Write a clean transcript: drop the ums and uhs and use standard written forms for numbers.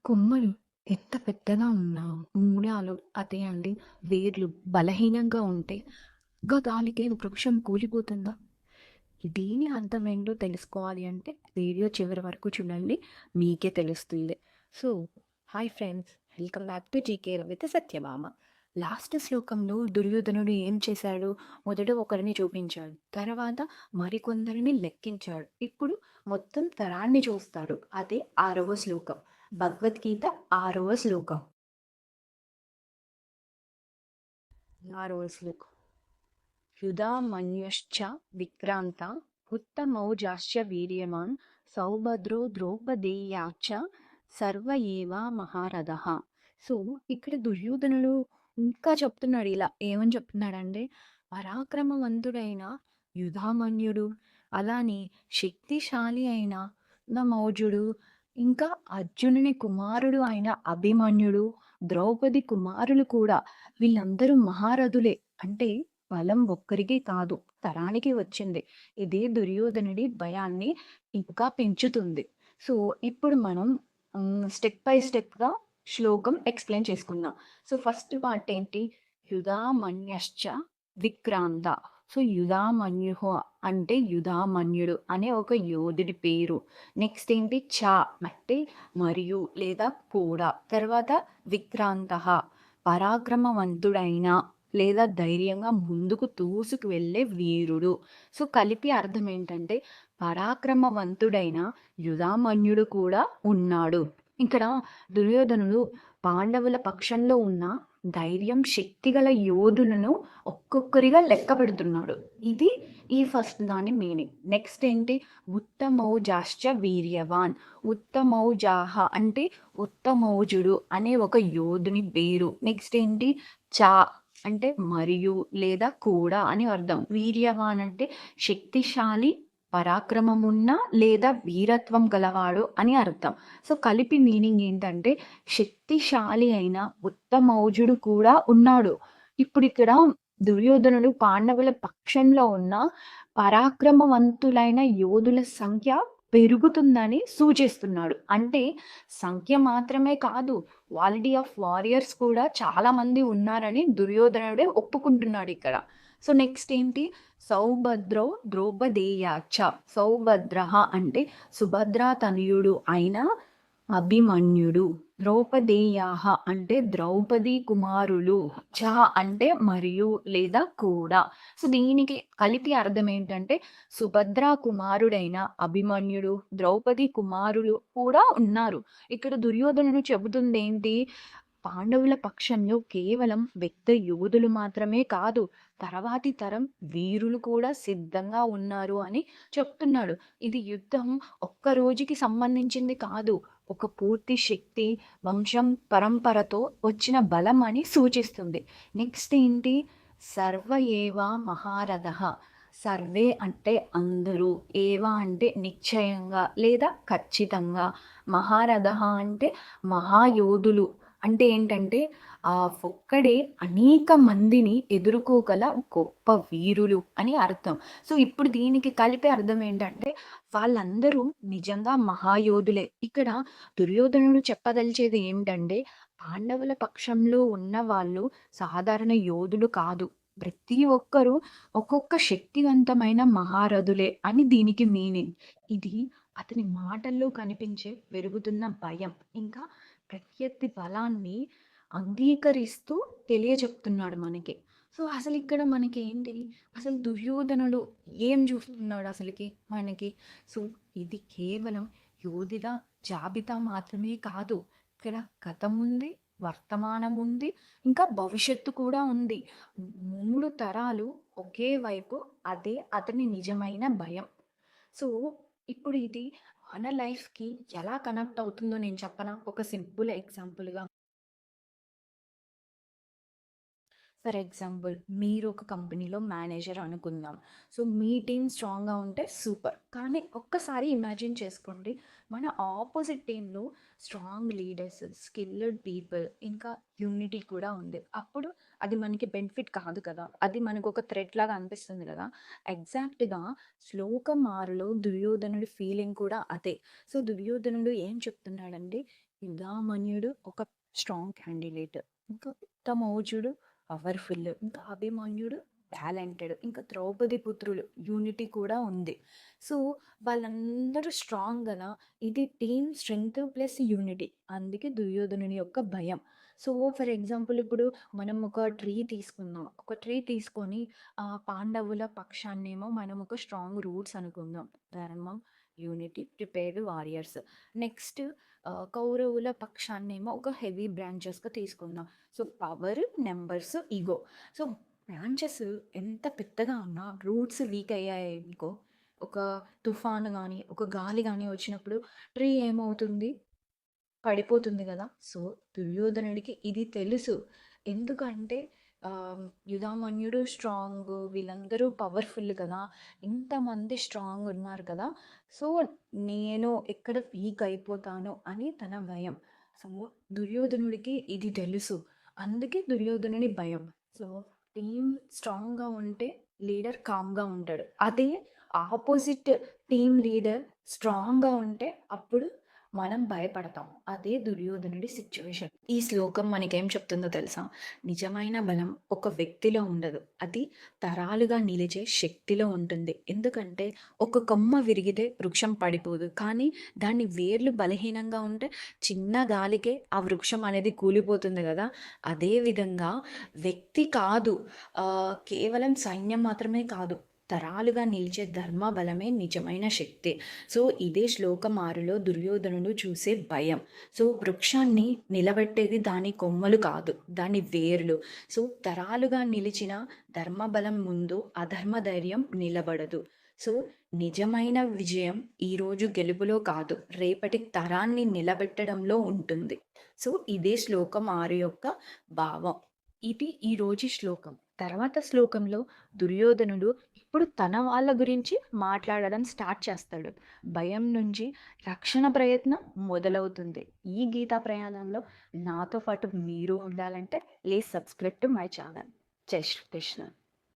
కొమ్మలు ఎంత పెద్దగా ఉన్నా, మూలాలు అదే అండి వేర్లు బలహీనంగా ఉంటే గాలికి వృక్షం కూలిపోతుందా? దీని అర్థమేంటో తెలుసుకోవాలి అంటే వీడియో చివరి వరకు చూడండి. మీకే తెలుస్తుంది. So, hi friends, welcome back to GK with Satyabhama. Last శ్లోకంలో దుర్యోధనుడు ఏం చేశాడు? మొదట ఒకరిని చూపించాడు, తర్వాత మరికొందరిని లెక్కించాడు. ఇప్పుడు మొత్తం తరాన్ని చూస్తాడు. అదే 6వ శ్లోకం, భగవద్గీత 6వ శ్లోకం. 6వ శ్లోకం. యుధామన్యశ్చ విక్రాంత ఉత్తమౌజాశ్చ వీర్యమాన్ సౌభద్రో ద్రౌపదేయాచ సర్వ ఏవ మహారథః. సో ఇక్కడ దుర్యోధనుడు ఇంకా చెప్తున్నాడు. ఇలా ఏమని చెప్తున్నాడంటే, పరాక్రమవంతుడైన యుధామన్యుడు, అలానే శక్తిశాలి అయిన నమౌజుడు, ఇంకా అర్జునుని కుమారుడు అయిన అభిమన్యుడు, ద్రౌపది కుమారులు కూడా, వీళ్ళందరూ మహారథులే. అంటే బలం ఒక్కరికి కాదు, తరానికి వచ్చింది. ఇదే దుర్యోధనుడి భయాన్ని ఇంకా పెంచుతుంది. సో ఇప్పుడు మనం స్టెప్ బై స్టెప్గా శ్లోకం ఎక్స్ప్లెయిన్ చేసుకుందాం. సో ఫస్ట్ పార్ట్ ఏంటి? యుధామన్యశ్చ విక్రాంత. సో యుధామన్యు అంటే యుధామన్యుడు అనే ఒక యోధుడి పేరు. నెక్స్ట్ ఏంటి? చ అంటే మరియు లేదా కూడా. తర్వాత విక్రాంత పరాక్రమవంతుడైన లేదా ధైర్యంగా ముందుకు దూసుకు వెళ్ళే వీరుడు. సో కలిపి అర్థం ఏంటంటే, పరాక్రమవంతుడైన యుధామన్యుడు కూడా ఉన్నాడు. ఇక్కడ దుర్యోధనుడు పాండవుల పక్షంలో ఉన్న ధైర్యం, శక్తిగల యోధులను ఒక్కొక్కరిగా లెక్క పెడుతున్నాడు. ఇది ఈ ఫస్ట్ దాని మీనింగ్. నెక్స్ట్ ఏంటి? ఉత్తమౌజాశ్చ వీర్యవాన్. ఉత్తమౌజాహ అంటే ఉత్తమౌజుడు అనే ఒక యోధుని పేరు. నెక్స్ట్ ఏంటి? చా అంటే మరియు లేదా కూడా అని అర్థం. వీర్యవాన్ అంటే శక్తిశాలి, పరాక్రమమున్న లేదా వీరత్వం గలవాడు అని అర్థం. సో కలిపి మీనింగ్ ఏంటంటే, శక్తిశాలి అయిన ఉత్తమౌజుడు కూడా ఉన్నాడు. ఇప్పుడు ఇక్కడ దుర్యోధనుడు పాండవుల పక్షంలో ఉన్న పరాక్రమవంతులైన యోధుల సంఖ్య పెరుగుతుందని సూచిస్తున్నాడు. అంటే సంఖ్య మాత్రమే కాదు, క్వాలిటీ ఆఫ్ వారియర్స్ కూడా చాలా మంది ఉన్నారని దుర్యోధనుడే ఒప్పుకుంటున్నాడు ఇక్కడ. సో నెక్స్ట్ ఏంటి? సౌభద్రో ద్రౌపదేయాచ. సౌభద్ర అంటే సుభద్రా తనయుడు అయిన అభిమన్యుడు. ద్రౌపదేయాహ అంటే ద్రౌపది కుమారులు. చ అంటే మరియు లేదా కూడా. సో దీనికి కలిపి అర్థం ఏంటంటే, సుభద్రా కుమారుడైన అభిమన్యుడు, ద్రౌపది కుమారులు కూడా ఉన్నారు. ఇక్కడ దుర్యోధనుడు చెబుతుంది ఏంటి? పాండవుల పక్షంలో కేవలం వ్యక్తి యోధులు మాత్రమే కాదు, తర్వాతి తరం వీరులు కూడా సిద్ధంగా ఉన్నారు అని చెప్తున్నాడు. ఇది యుద్ధం ఒక్క రోజుకి సంబంధించింది కాదు, ఒక పూర్తి శక్తి, వంశం, పరంపరతో వచ్చిన బలం అని సూచిస్తుంది. నెక్స్ట్ ఏంటి? సర్వ ఏవా మహారథః. సర్వే అంటే అందరూ, ఏవా అంటే నిశ్చయంగా లేదా ఖచ్చితంగా, మహారథః అంటే మహాయోధులు. అంటే ఏంటంటే ఒక్కడే అనేక మందిని ఎదుర్కోగల గొప్ప వీరులు అని అర్థం. సో ఇప్పుడు దీనికి కలిపే అర్థం ఏంటంటే, వాళ్ళందరూ నిజంగా మహాయోధులే. ఇక్కడ దుర్యోధనుడు చెప్పదలిచేది ఏమిటంటే, పాండవుల పక్షంలో ఉన్న వాళ్ళు సాధారణ యోధులు కాదు, ప్రతి ఒక్కరూ ఒక్కొక్క శక్తివంతమైన మహారథులే అని దీనికి మీనింగ్. ఇది అతని మాటల్లో కనిపించే పెరుగుతున్న భయం, ఇంకా ప్రత్యర్థి బలాన్ని అంగీకరిస్తూ తెలియచెప్తున్నాడు మనకి. సో అసలు ఇక్కడ మనకి ఏంటి? అసలు దుర్యోధనుడు ఏం చూస్తున్నాడు అసలుకి మనకి? సో ఇది కేవలం యోధుల జాబితా మాత్రమే కాదు, ఇక్కడ గతం ఉంది, వర్తమానం ఉంది, ఇంకా భవిష్యత్తు కూడా ఉంది. 3 తరాలు ఒకే వైపు, అదే అతని నిజమైన భయం. సో ఇప్పుడు ఇది మన లైఫ్కి ఎలా కనెక్ట్ అవుతుందో నేను చెప్పనా? ఒక సింపుల్ ఎగ్జాంపుల్గా. ఫర్ ఎగ్జాంపుల్, మీరు ఒక కంపెనీలో మేనేజర్ అనుకుందాం. సో మీ టీం స్ట్రాంగ్గా ఉంటే సూపర్. కానీ ఒక్కసారి ఇమాజిన్ చేసుకోండి, మన ఆపోజిట్ టీంలో స్ట్రాంగ్ లీడర్స్, స్కిల్డ్ పీపుల్, ఇంకా యూనిటీ కూడా ఉంది. అప్పుడు అది మనకి బెనిఫిట్ కాదు కదా, అది మనకు ఒక థ్రెట్ లాగా అనిపిస్తుంది కదా. ఎగ్జాక్ట్గా శ్లోకం 6లో దుర్యోధనుడి ఫీలింగ్ కూడా అదే. సో దుర్యోధనుడు ఏం చెప్తున్నాడంటే, యుధామన్యుడు ఒక స్ట్రాంగ్ క్యాండిడేట్, ఇంకా ఉత్తమౌజుడు పవర్ఫుల్, ఇంకా అభిమన్యుడు టాలెంటెడ్, ఇంకా ద్రౌపది పుత్రులు యూనిటీ కూడా ఉంది. సో వాళ్ళందరూ స్ట్రాంగ్ కదా, ఇది టీమ్ స్ట్రెంగ్త్ ప్లస్ యూనిటీ, అందుకే దుర్యోధనుని యొక్క భయం. సో ఫర్ ఎగ్జాంపుల్ ఇప్పుడు మనం ఒక ట్రీ తీసుకుందాం, ఒక ట్రీ తీసుకొని పాండవుల పక్షాన్నేమో మనం ఒక స్ట్రాంగ్ రూట్స్ అనుకుందాం, ధర్మం, యూనిటీ, ప్రిపేర్డ్ వారియర్స్. నెక్స్ట్ కౌరవుల పక్షాన్నేమో ఒక హెవీ బ్రాంచెస్గా తీసుకుందాం. So power, numbers, ego. So branches ఎంత పెద్దగా ఉన్నా రూట్స్ వీక్ అయ్యాయి అనుకో, ఒక తుఫాను కానీ ఒక గాలి కానీ వచ్చినప్పుడు ట్రీ ఏమవుతుంది, పడిపోతుంది కదా. సో దుర్యోధనుడికి ఇది తెలుసు. ఎందుకంటే యుధామన్యుడు స్ట్రాంగ్, వీళ్ళందరూ పవర్ఫుల్ కదా, ఇంతమంది స్ట్రాంగ్ ఉన్నారు కదా. సో నేను ఎక్కడ వీక్ అయిపోతాను అని తన భయం. సో దుర్యోధనుడికి ఇది తెలుసు, అందుకే దుర్యోధనుని భయం. సో టీం స్ట్రాంగ్గా ఉంటే లీడర్ కామ్గా ఉంటాడు, అదే ఆపోజిట్ టీం లీడర్ స్ట్రాంగ్గా ఉంటే అప్పుడు మనం భయపడతాం. అదే దుర్యోధనుడి సిచ్యువేషన్. ఈ శ్లోకం మనకేం చెప్తుందో తెలుసా? నిజమైన బలం ఒక వ్యక్తిలో ఉండదు, అది తరాలుగా నిలిచే శక్తిలో ఉంటుంది. ఎందుకంటే ఒక కొమ్మ విరిగితే వృక్షం పడిపోదు, కానీ దాని వేర్లు బలహీనంగా ఉంటే చిన్న గాలికే ఆ వృక్షం అనేది కూలిపోతుంది కదా. అదేవిధంగా వ్యక్తి కాదు, కేవలం సైన్యం మాత్రమే కాదు, తరాలుగా నిలిచే ధర్మ బలమే నిజమైన శక్తి. సో ఇదే శ్లోకం 6లో దుర్యోధనుడు చూసే భయం. సో వృక్షాన్ని నిలబెట్టేది దాని కొమ్మలు కాదు, దాని వేర్లు. సో తరాలుగా నిలిచిన ధర్మబలం ముందు అధర్మ ధైర్యం నిలబడదు. సో నిజమైన విజయం ఈరోజు గెలుపులో కాదు, రేపటి తరాన్ని నిలబెట్టడంలో ఉంటుంది. సో ఇదే శ్లోకం 6 యొక్క భావం. ఇది ఈరోజు శ్లోకం. తర్వాత శ్లోకంలో దుర్యోధనుడు ఇప్పుడు తన వాళ్ళ గురించి మాట్లాడడం స్టార్ట్ చేస్తాడు. భయం నుంచి రక్షణ ప్రయత్నం మొదలవుతుంది. ఈ గీతా ప్రయాణంలో నాతో పాటు మీరు ఉండాలంటే please subscribe to my channel. జై శ్రీ కృష్ణ.